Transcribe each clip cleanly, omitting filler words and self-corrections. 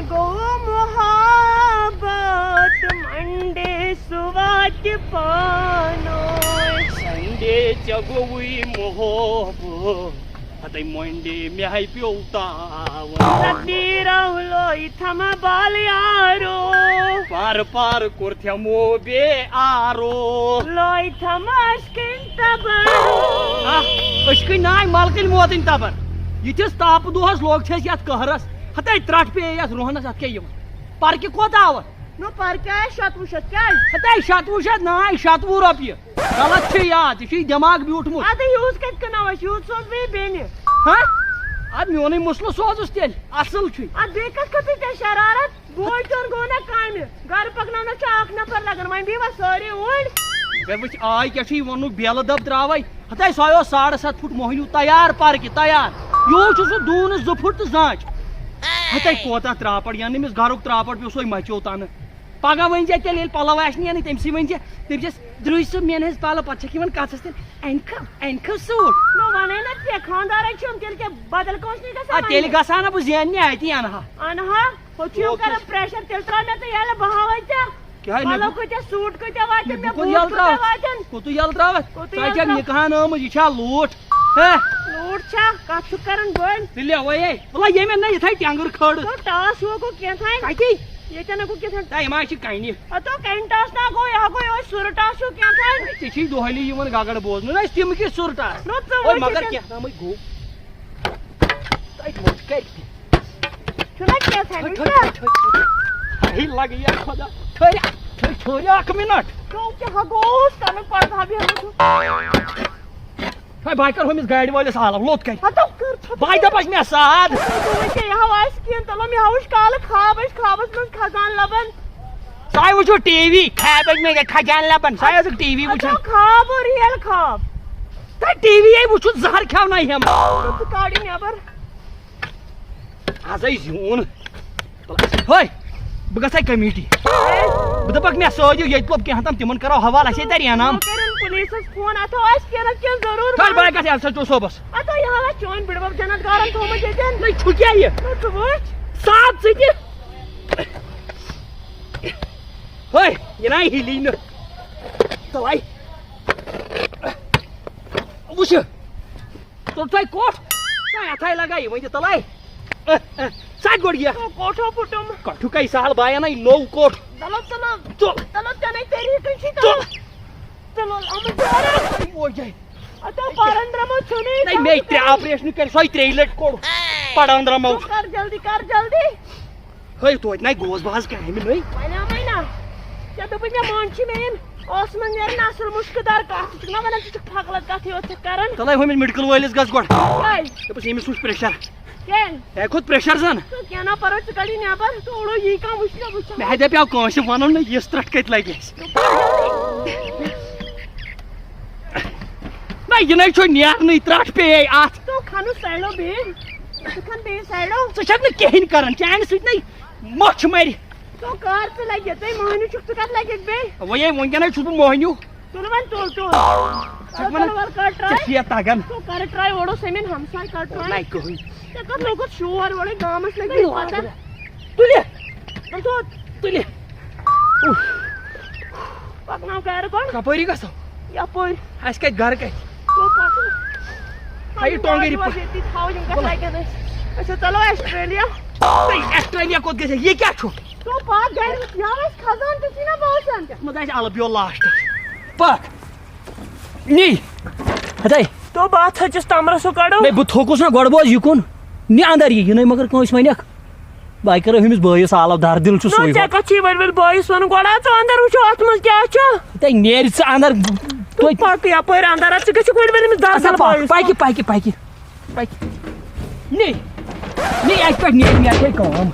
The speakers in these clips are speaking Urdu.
گو محبت منڈے سوات پانو سنڈے چگوئی محبت ہتائی منڈے میں پیوتاون تقدیر لوئی تھم بال یارو پار پار کورتھمو بے آرو لوئی تھم اشکن تبر اشکن نائی ملکن موتن تبر یتھس تاپ دہس لوگ چھس یت قہرس ہتائی ترٹ پے یت روہنس ات کیا پرکہ کوت آو نو پر کیا 700 کیا ہتائی 700 نائی 700 رۄپیہِ غلط چھ یاد یہ دماغ بیوٹمت ادٕ یوٗز کتہِ کٕنوس یوٗت سوز بیٚیہِ بیٚنہِ ہاں اد میونٕے مسلہٕ سوزُس تیٚلہِ اصل چھُ اد بیٚیہِ کتھ کھٔژٕے ژےٚ شرارت بوے تیٚون گوٚو نا کامہِ گرٕ پکناونس چھُ اکھ نفر لگان وۄنۍ بیٚیہِ سٲری اوٗرۍ مےٚ وٕچھ آے کیٛاہ چھُ یہِ ووٚنُکھ بیلہٕ دب ترٛاوَے ہتائی سۄ اوس 7.5 فُٹ موہنیوٗ تیار پرکہِ تیار یوٗت چھُ سُہ دوٗنہٕ 2 فُٹ تہٕ زانٛچ ہتائی کوتاہ تراپڑ یعنی أمِس گرُک تراپڑ پیوٚو سۄے مچیو تنہٕ پگہ ون تیٚلہِ ییٚلہِ پلو آسہِ نہٕ تٔمسٕے ون دٔپزٮ۪س درٛوج صٲب مےٚ ہٕنٛز پلو پتہٕ چھکھ یِوان کژھس تیٚلہِ اَنہِ کھو سوٗٹ نو ونے نا ژےٚ خاندارے چھُم تیٚلہِ کیٛاہ بدل کٲنٛسہِ نِش گژھان تیٚلہِ گژھٕ نا بہٕ زیننہِ اتی انہٕ ہا ہُہ چھُ یِم کران پریشر تیٚلہِ تراو مےٚ ژٕ ییٚلہِ بہٕ ہاوے ژےٚ پلو کۭتیاہ سوٗٹ کۭتیاہ واتن مےٚ بوٗٹھ کۭتیاہ واتن کوٚتُے یلہٕ تراوتھ ژٕ چھکھ نِکہان آمٕژ یہِ چھا لوٗٹھ لوٗٹھ چھا کتھ چھُکھ کران بٔلۍ تیٚلہِ وَے بلہ ییٚمہِ نہ یِتھے ٹینٛگر کھٔڑ ٹاس ہُہ گوٚو کینٛژھا کتی ییٚتٮ۪ن گوٚو کینٛژھا یِم چھِ کنہِ اتو کَنہِ ٹاس نا گوٚو یہِ گوٚو یِہوے سُرٕ ٹاس چھُ کینٛژھا ژےٚ چھی دۄہلی یِوان گگر بوزنہٕ أسۍ تِم کِتھ سُر ٹاس نو ژٕ مگر کینٛہہ تامٕے گوٚو تتہِ موٚچ کتہِ چھُنا کینٛژھا لگہِ یا خۄدا ٹھٔہرِ اکھ مِنٹ کیٛاہ گوٚوُس تمیُک پردھا بیٚہمُت بہٕ کر ہُمِس گاڑِ وٲلِس حالف لوٚت کتہِ اتو کٔر بہٕ دپس مےٚ ساد یہِ ہاو آسہِ کینٛہہ تلو مےٚ ہاوُس کالہٕ خواب أسۍ خوابس منٛز کھسان لبن ساے وٕچھو ٹی وی خیبٕکۍ مےٚ کھجان لبن ساے ٲسٕکھ ٹی وی وٕچھان خواب ریل خواب تۄہہِ ٹی وی وٕچھُن زہر کھٮ۪ونٲیِم ژٕ کاڑِ نٮ۪بر آزے زیوٗن ہے بہٕ گژھے کمیٹی بہٕ دپکھ مےٚ سٲدِو ییٚتہِ لوٚب کینٛہہ تام تِمن کرو حوالہٕ اَسے ترِ انعام پُلیٖسس فون اتھو آسہِ کینٛہہ نتہٕ کینٛہہ ضروٗر کر بہٕ گژھِ ایس ایچ او صٲبس اتو یہِ ہاو اَسہِ چون بٕڈبب جنت گارن تھوٚومُت ییٚتٮ۪ن نَے چھُ کیٛاہ یہِ ژٕ وٕچھ ساد ژٕ تہِ ہے یہِ ناے ہِلی نہٕ تَلے وٕچھ تُل ژَے کوٹھ ژٕ اَتھے لگاے وۄنۍ دِ تَلے ژَٹ گۄڈٕ یہِ کوٹھو پھُٹُم کٹھُکے سہل بایا نَے نوٚو کوٹھ چلو چلو ژوٚل چلو ژےٚ طریٖقٕے چھُے ژوٚل چلو اتو پرن درٛامو چھُنٕے نَے مےٚ 3 آپریشن کٔرۍ سۄے 3 لٹہِ کوٚڑ پڑان درٛامو کر جلدی کر جلدی ہے توتہِ نَے گوس بہٕ حظ کامہِ نٕے ونے نا ژےٚ دوٚپُے مےٚ مٲنچھی مےٚ یِم اوس منٛز نیران اصل مُشکہٕ دار کتھ ژٕ چھُکھ نا ونان ژٕ چھُکھ پھکلت کتھٕے یوت چھکھ کران تَلے ہُمِس میڈکل وٲلِس گژھ گۄڈٕ کیٛازِ دَپُس ییٚمِس وٕچھ پریشر کیٛازِ ہے کھوٚت پریشر زن کینٛہہ نا پرواے ژٕ کڑی نٮ۪بر ژٕ اوڑو یی کانٛہہ وٕچھ مےٚ وٕچھ مےٚ دپیٛاو کٲنٛسہِ وَنُن نہٕ یِژھ ترٛٹھ کتہِ لگہِ اَسہِ نہ یہِ نَے چھُ نیرنٕے ترٛٹھ پیٚیے اتھ تو کھنو سایڈو بیٚیہِ ژٕ کھن بیٚیہِ سایڈو ژٕ چھکھ نہٕ کِہینۍ کران چانہِ سۭتۍ نَے مۄچھ مَرِ تو کر ژٕ لگہِ ژےٚ موہنیوٗ چھُکھ ژٕ کتھ لگکھ بیٚیہِ وۄنۍ وٕنکیٚنَے چھُس بہٕ موہنیوٗ تُل وۄنۍ تُل تُل چھکھ وَنان ول کر ژےٚ ٹراے چھُ یہِ تگان تو کر ٹراے اوڑو سٔمِن ہمساے کر ٹراے نَے کٕہٕنۍ ژےٚ کتھ لوگُتھ شور اورے گامس لگہِ پتہ تُلہِ تُل تُلہِ پکناو گرٕ گۄڈٕ کپٲری گژھو یپٲرۍ اَسہِ کتہِ گرٕ کتہِ تو پکو ہاے ٹونگٕرِ ییٚتی تھاو یِم کتھ لگن اَسہِ أسۍ چلو آسٹریلیا آسٹریلیا کوٚت گژھِ یہِ کیٛاہ چھُ تو پک گرِ یہِ آو اَسہِ کھزان تہِ چھُے نا باسان یتھ منٛز آسہِ الہٕ بیول لاسٹس پکھ نی ہتاے تو بہٕ ژھٔچِس تمرس سُہ کڑو نَے بہٕ تھوٚکُس نا گۄڈٕ بوز یہِ کُن نہِ انٛدر یہِ نَے مگر کٲنٛسہِ وَنٮ۪کھ بہٕ کرو أمِس بٲیِس حالف دار دِل چھُ سُے ژےٚ کتھ چھُے وۄنۍ ؤلۍ بٲیِس وَنُن گۄڈٕ ژٕ اندر وٕچھو اتھ منٛز کیٛاہ چھُ ہتاے نیرِ ژٕ انٛدر پک یپٲرۍ اندر ژٕ گژھِکھ وۄنۍ ؤلۍ أمِس دَسَل بٲیِس پکہِ پکہِ پکہِ پکہِ نی نی اَتہِ پٮ۪ٹھ نیرِ مےٚ گٔے کٲم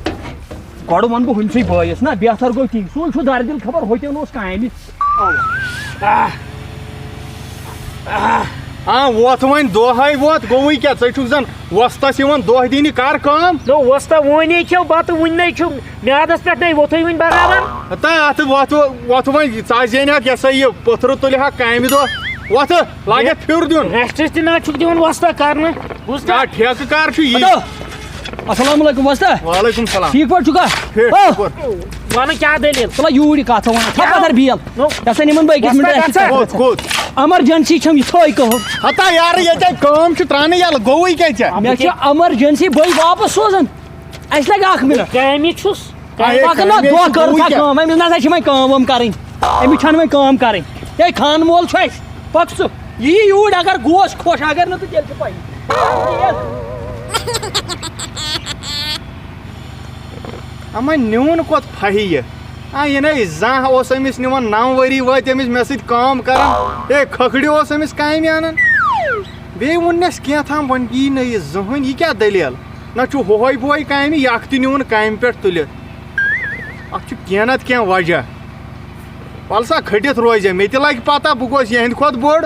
گۄڈٕ وَنہٕ بہٕ ہُمسٕے بٲیِس نا بہتر گوٚو تی سُے چھُ دردِل خبر ہوٚتٮ۪ن اوس کامہِ ووت وۄنۍ دۄہے ووت گوٚوٕے کیٛاہ ژٕ چھُکھ زن وۄستس یِوان دۄہ دِنہِ کر کٲم نو وستا وۄنۍ کھیو بتہٕ وُنہِ چھُ میادس پٮ۪ٹھ نَے ووٚتھُے وُنہِ برابر اتھ وۄتھ وۄنۍ ژٕ زینہکھ یہِ سا یہِ پٔتھرٕ تُلہکھ کامہِ دۄہ وۄتھ لاگٮ۪تھ پھِر دیُن ریسٹس تہِ نہ چھُکھ دِوان وستا کرنہٕ ٹھیکہٕ کار چھُ یی السلام علیکم وستا وعلیکم سلام ٹھیک پٲٹھۍ چھُکھا ون کیا دلیل ژٕ یوٗرۍ یہِ کَتھ وَنان تھاو پَتھر بیل یہِ ہسا نِمن بہٕ أکِس کوٚت کوٚت مِنٹَس ایمرجنسی چھم یِتھٲے کٲم ہتا یارٕ ییٚتہِ کٲم چھِ ترٛاونہٕ یَلہٕ گوٚوُے کیٛاہ ژےٚ مےٚ چھِ ایمرجنسی بٔے واپس سوزان اَسہِ لگہِ 1 مِنٹ کامہِ چھُس پَکن نا دۄہ کٔر سا کٲم أمِس نسا چھِ وۄنۍ کٲم وٲم کَرٕنۍ أمِس چھَنہٕ وۄنۍ کٲم کَرٕنۍ ہے خانہٕ مول چھُ اَسہِ پَک ژٕ یی یوٗرۍ اگر گوس خۄش اگر نہٕ تہٕ تیٚلہِ چھِ پَیی اما نیوٗن کوٚت پھہہِ یہِ نے زانٛہہ اوس أمِس نِوان 9 ؤری وٲتۍ أمِس مےٚ سۭتۍ کٲم کران ہے کھکھرِ اوس أمِس کامہِ اَنان بیٚیہِ ووٚننَس کینٛژھام وۄنۍ یی نہٕ یہِ زٕہٕنۍ یہِ کیٛاہ دٔلیٖل نہ چھُ ہوے بوے کامہِ یہِ اکھ تہِ نیوٗن کامہِ پٮ۪ٹھ تُلِتھ اَتھ چھُ کینٛہہ نتہٕ کینٛہہ وجہ وَلہٕ سا کھٔٹِتھ روزِ مےٚ تہِ لگہِ پتہ بہٕ گوس یِہنٛدِ کھۄتہٕ بوٚڑ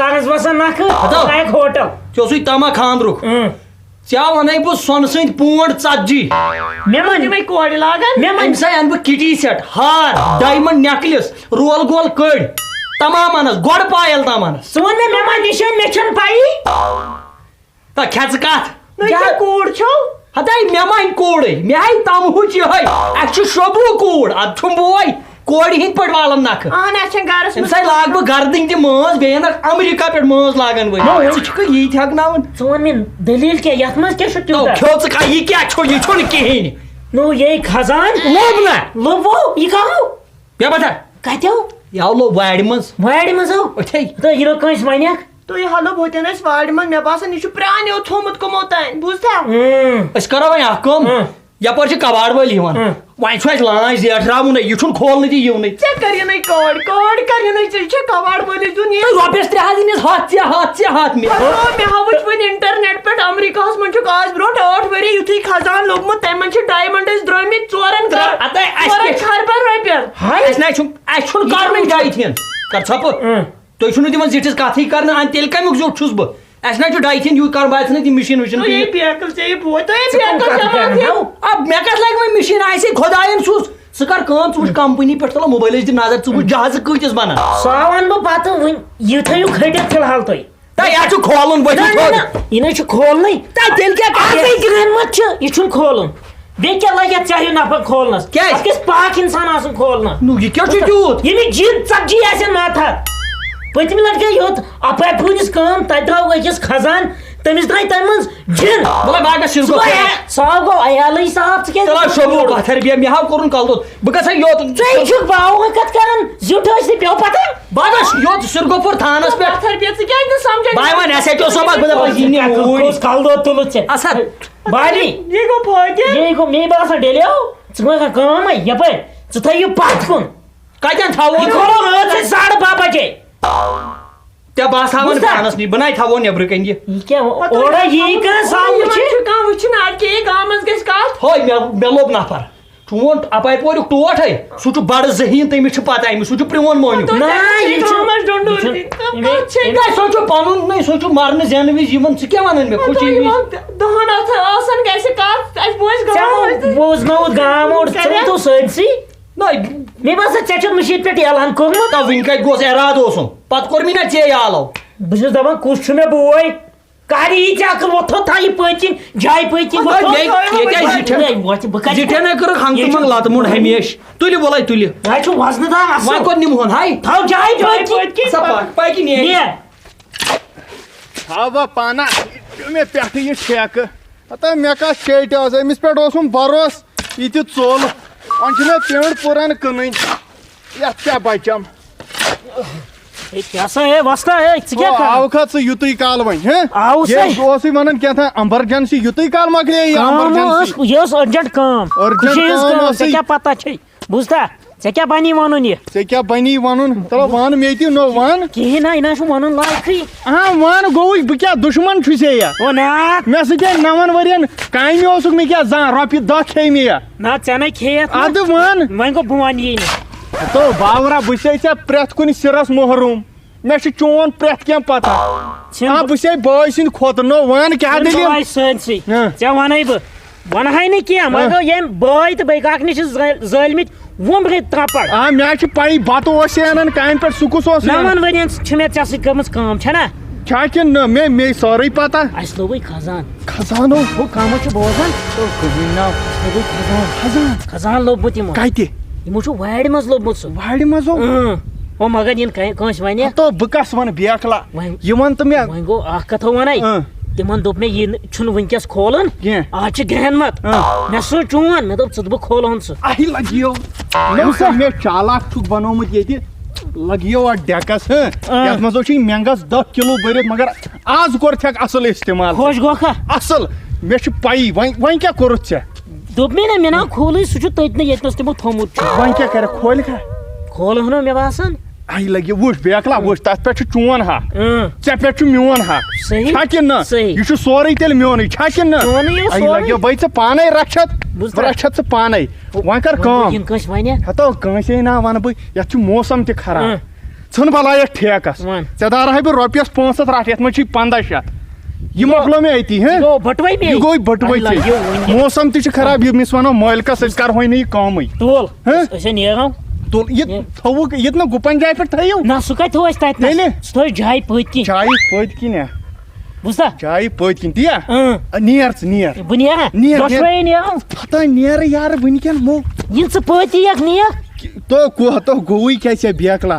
کارس وسان نکھٕ لایق ہوٹل ژےٚ اوسُے تما خاندرُک ژےٚ وَنَے بہٕ سۄنہٕ سٕنٛدۍ پونٛڈ 40 مےٚ ون میں کوڑ لاگن أمۍ سا اَنہٕ بہٕ کِٹی سیٹ ہار ڈایمنڈ نیکلِس رول گول کٔڑۍ تمام اَنس گۄڈٕ پایل تام اَنس ژٕ وَن مےٚ وَن نِشٲنۍ مےٚ چھَنہٕ پَیی تا کھٮ۪ژٕ کَتھ کوڑ چھو ہتاے مےٚ ما اَنہِ کوٗرٕے مےٚ ہاے تمہٕچ یِہے اَسہِ چھُ شوبوٗ کوٗر اَدٕ چھُم بوے کورِ ہِنٛدۍ پٲٹھۍ والان نکھٕ اہن اچھن گرس أمۍ سا لاگ بہٕ گردٕنۍ تہِ مٲنٛز بیٚیہِ اَنکھ امریکہ پٮ۪ٹھ مٲنٛز لاگان وٲلۍ ژٕ چھُکھٕ یی تہِ ہٮ۪کناوان ژٕ وَن مےٚ دٔلیٖل کیٛاہ یتھ منٛز کیٛاہ چھُ تیوٗتاہ کھیوٚژٕ کا یہِ کیٛاہ چھُ یہِ چھُنہٕ کِہیٖنۍ نو یے خزان لوٚب نا لوٚبو یہِ کَہو مےٚ بتا کَتہِ آو یہِ آو لوٚب وارِ منٛز وارِ منٛز آو أتھے تہٕ یہِ نہٕ کٲنٛسہِ وَنیکھ تو یہ حلو ہوتن اس وارڈ من مے باسان یہ پرانیو تھومت کمو تان بوزتا أسۍ کرو وۄنۍ اکھ کٲم یپٲرۍ چھِ کباڑ وٲلۍ یِوان وۄنۍ چھُ اَسہِ لانچ زیٹھراوُن یہِ چھُنہٕ کھولنہٕ تہِ یِونٕے ژےٚ کٔرِنَے کوڑ کٔرِنَے ژےٚ چھےٚ کباڑ وٲلِس دیُن یہِ رۄپیس 3 أنِس ہتھ مےٚ ہا وٕچھ وۄنۍ انٹرنیٹ پٮ۪ٹھ امریکاہس منٛز چھُکھ آز برونٛٹھ 8 ؤری یُتھُے خزان لوٚگمُت تَمہِ منٛز چھِ ڈایمنڈ ٲسۍ درٛٲمٕتۍ 4 خربن رۄپین اَسہِ چھُنہٕ کرنٕے ڈایتھین کر ژھۄپہٕ تُہۍ چھُو نہٕ دِوان زِٹھِس کتھٕے کرنہٕ اَن تیٚلہِ کمیُک زیُٹھ چھُس بہٕ اَسہِ نہ چھُ ڈایتھین یوٗت کرُن بہٕ آسہِ نہٕ تہِ مِشیٖن وِشیٖن بیکل ژےٚ یہِ بوے تۄہہِ بیکل مےٚ کتھ لگہِ وۄنۍ مِشیٖن آسہِ خۄداین سوٗز ژٕ کر کٲم ژٕ وٕچھ کمپنی پٮ۪ٹھ تُل موبایلٕچ دِ نظر ژٕ وٕچھ جہازٕ کۭتِس بنان سُہ وَنہٕ بہٕ پتہٕ وٕنۍ یہِ تھٲیِو کھٔٹِتھ فِلحال تُہۍ یہِ چھُ کھولُن یہِ نَے چھُ کھولنٕے تیٚلہِ کیٛاہ گرٛینمت چھِ یہِ چھُنہٕ کھولُن بیٚیہِ کیٛاہ لگہِ اَتھ چاہیو نفر کھولنس کیٛازِ اَتھ گژھِ پاک اِنسان آسُن کھولنہٕ نو یہِ کیٛاہ چھُ تیوٗت ییٚمِچ جِن ژتجی آسن ماتھت پٔتمہِ لٹہِ گٔے یوٚت اپارِ پھوٗنِس کٲم تتہِ درٛاو أکِس خزان تٔمِس درٛاے تمہِ منٛز جِن سُہ آو گوٚو عیالٕے صاف ژٕ کیٛازِ مےٚ ہاو کوٚرُن کلہٕ دود بہٕ گژھٕ یوٚت ژےٚ چھُکھ باوقت کران زیُٹھ ٲسۍ نہٕ پیٚو پتہ بہٕ گژھٕ یوٚت سِرگوپور تھانس پٮ۪ٹھ ژٕ کیٛازِ نہٕ سمجھان باے وۄنۍ ایس ایچ او صٲبس بہٕ دپان یہِ نہِ اوٗرۍ کلہٕ دود تُلُتھ ژےٚ اَصل بالی یہِ گوٚو فٲیدٕ یے گوٚو مے باسان ڈیلیو ژٕ ما کانٛہہ کٲمٕے یپٲرۍ ژٕ تھٲیِو پتھ کُن کتٮ۪ن تھاوو یہِ کھولو رٲژ 12:30 بجے ژےٚ بہٕ تھاوان پانس نِش بہٕ نَے تھاوو نیبرٕ کَنۍ یہِ کیٛاہ اورے یی کانٛہہ سال وٕچھِ کانٛہہ وٕچھُن اَدٕ کیٛاہ گامہٕ منٛز گژھِ کتھ ہاے مےٚ لوٚب نفر چون اپارِ پوریُک ٹوٹھ ہے سُہ چھُ بڑٕ ذہیٖن تٔمِس چھِ پتہ أمِس سُہ چھُ پرٛون مٲنِو سُہ چھُ پنُن سُہ چھُ مرنہٕ زینہٕ وِزِ یِوان ژٕ کیٛاہ ونان مےٚ خوشی دہن آسان گژھِ کتھ اَسہِ بوزِ بوزنووُتھ گام اوڑ ژٕ تو سٲرسٕے مےٚ باسان ژےٚ چھُکھ مٔشیٖد پٮ۪ٹھ اعلان کوٚرمُت وٕنۍ کتہِ گوٚژھ اِرادٕ اوسُم پتہٕ کوٚر مےٚ نا ژے یالو بہٕ چھُس دپان کُس چھُ مےٚ بوے کر یی ژےٚ عقل وۄتھو تھا یہِ پٔتۍ کِنۍ جایہِ پٔتۍ زِٹھٮ۪ن ہے کٔرٕکھ ہنٛگتہٕ منٛگ لتہٕ موٚنٛڈ ہمیشہِ تُلہِ وۄلے تُلہِ وۄنۍ چھُ وزنہٕ دار وۄنۍ کوٚت نِمہون ہاے تھاو جایہِ پٔکۍ نیر تھاو بہٕ پانہ دیُت مےٚ پٮ۪ٹھٕ یہِ ٹھیکہٕ ہتا مےٚ کتھ چیٹہِ ٲس أمِس پٮ۪ٹھ اوسُم بروس یہِ تہِ ژوٚل وۄنۍ چھِ مےٚ پیٖنٛڈ پوٗرن کٕنٕنۍ یتھ کیٛاہ بچم کیٛاہ سا ہے وستا ہے ژٕ کیٛاہ آوکھا ژٕ یُتُے کال وۄنۍ اوسُے ونان کینٛژھا ایمرجنسی یُتُے کال مۄکلے یہِ ٲس أرجنٹ کٲم کیٛاہ پتہ چھے بوٗزتھا ژےٚ کیٛاہ بنی وَنُن یہِ ژےٚ کیٛاہ بنی وَنُن تَلہٕ وَن مےٚ تہِ نو وَن کِہیٖنۍ نہ یہِ نہ چھُ وَنُن لایقٕے وَن گوٚوُے بہٕ کیٛاہ دُشمن چھُس یا او نہ مےٚ سۭتۍ 9 ؤرین کامہِ اوسُکھ مےٚ کیٛاہ زانٛہہ رۄپیہِ 10 کھیٚیہِ مےٚ یا نہ ژےٚ نَے کھیٚیَتھ اَدٕ وَن وۄنۍ گوٚو بہٕ وَنہٕ یی نہٕ تو باورا بہٕ چھسے ژےٚ پرٛٮ۪تھ کُنہِ سِرس محروٗم مےٚ چھُ چون پرٛٮ۪تھ کینٛہہ پتہ بہٕ چھسے بٲے سٕنٛدِ کھۄتہٕ نو وَن کیٛاہ دٔلیٖل سٲنسٕے ژےٚ وَنَے بہٕ وَنہَے نہٕ کینٛہہ وۄنۍ گوٚو ییٚمۍ بٲے تہٕ بیٚیہِ کاکنہِ چھِ زٲلمٕتۍ وُمبرِ ترٛپَڑ مےٚ چھِ پَیی بَتہٕ اوس یہِ اَنان کامہِ پٮ۪ٹھ سُہ کُس اوس 9 ؤرین چھِ مےٚ ژےٚ سۭتۍ کٔرمٕژ کٲم چھَنا چھا کِنہٕ نہٕ مےٚ سٲرٕے پتہ اَسہِ لوگُے کھزان کھزانو ہُہ کَمو چھُ بوزان لوگُے کھزان کھزان لوٚبمُت یِمو کَتہِ یِمو چھُ وارِ منٛز لوٚبمُت سُہ وارِ منٛز او مگر یِنہٕ کٲنٛسہِ وَنہِ تو بہٕ کَس وَنہٕ بیکلا یہِ وَن تہٕ مےٚ وۄنۍ گوٚو اکھ کَتھا وَنَے تِمن دوٚپ مےٚ یہِ چھُنہٕ وٕنکٮ۪س کھولُن کینٛہہ آز چھِ گرٛہنمت مےٚ سوٗنٛچ چون مےٚ دوٚپ ژٕ دَپکھ کھولہون سُہ لگیو مےٚ چالاک چھُکھ بنومُت ییٚتہِ لگیو اَتھ ڈٮ۪کس یَتھ منٛز چھُے مٮ۪نٛگس 10 کِلوٗ بٔرِتھ مگر آز کوٚرتھکھ اَصٕل استعمال خۄش گوکھا اَصٕل مےٚ چھِ پَیی وۄنۍ کیٛاہ کوٚرُتھ ژےٚ دوٚپ مےٚ نا مےٚ نا کھوٗلٕے سُہ چھُ تٔتنٕے ییٚتنَس تِمو تھوٚمُت چھُ وۄنۍ کیٛاہ کَرکھ کھولکھا کھولہون مےٚ باسان لگہِ وٕچھ بیکلا وٕچھ تَتھ پٮ۪ٹھ چھُ چون حق ژےٚ پٮ۪ٹھ چھُ میون حق صحیح چھا کِنہٕ نہ یہِ چھُ سورُے تیٚلہِ میونٕے چھا کِنہٕ نہ لگیو بٔے ژٕ پانے رچھت بہٕ رچھت ژٕ پانے وۄنۍ کر کٲم کٲنٛسہِ وَنہِ ہتو کٲنٛسے نہ وَنہٕ بہٕ یتھ چھُ موسم تہِ خراب ژھٕن بلاے یتھ ٹھیکس ژےٚ دارہے بہٕ رۄپیس 500 رٹھ یتھ منٛز چھُے 1500 یہِ مۄکلو مےٚ أتی یہِ گوٚو بٔٹوے موسم تہِ چھُ خراب ییٚمِس وَنو مٲلکس أسۍ کرہوے نہٕ یہِ کٲمٕے یہِ تھووُکھ ییٚتہِ نہٕ گُپن جایہِ پٮ۪ٹھ تھٲیِو نہ سُہ کتہِ تھوو اَسہِ تتہِ تیٚلہِ سُہ تھٲیِو جایہِ پٔتۍ کِنۍ جایہِ پٔتۍ کِنۍ بوٗزتھا جایہِ پٔتۍ کِنۍ تی نیر ژٕ نیر بہٕ نیرا دۄشوے نیرو ہتا نیرٕ یارٕ وٕنکٮ۪ن مو یِنہٕ ژٕ پٔتۍ یِیَکھ نیر تو گوٚوُے کیٛاہ ژےٚ بیکلا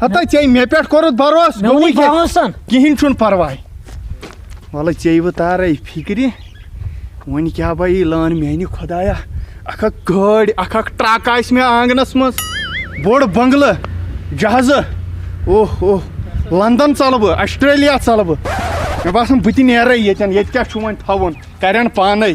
ہتا ژےٚ مےٚ پٮ۪ٹھ کوٚرُتھ بروس گوٚوُے کِہیٖنۍ چھُنہٕ پرواے وَلہٕ ژےٚ بہٕ تارے فِکرِ وۄنۍ کیٛاہ بایی لٲن میانہِ خۄدایا اکھ گٲڑۍ اکھ ٹرک آسہِ مےٚ آنٛگنس منٛز بوٚڑ بنگلہٕ جہازٕ اوہ لندن ژلہٕ بہٕ آسٹریلیا ژلہٕ بہٕ مےٚ باسان بہٕ تہِ نیرے ییٚتٮ۪ن ییٚتہِ کیٛاہ چھُ وۄنۍ تھاوُن کرن پانے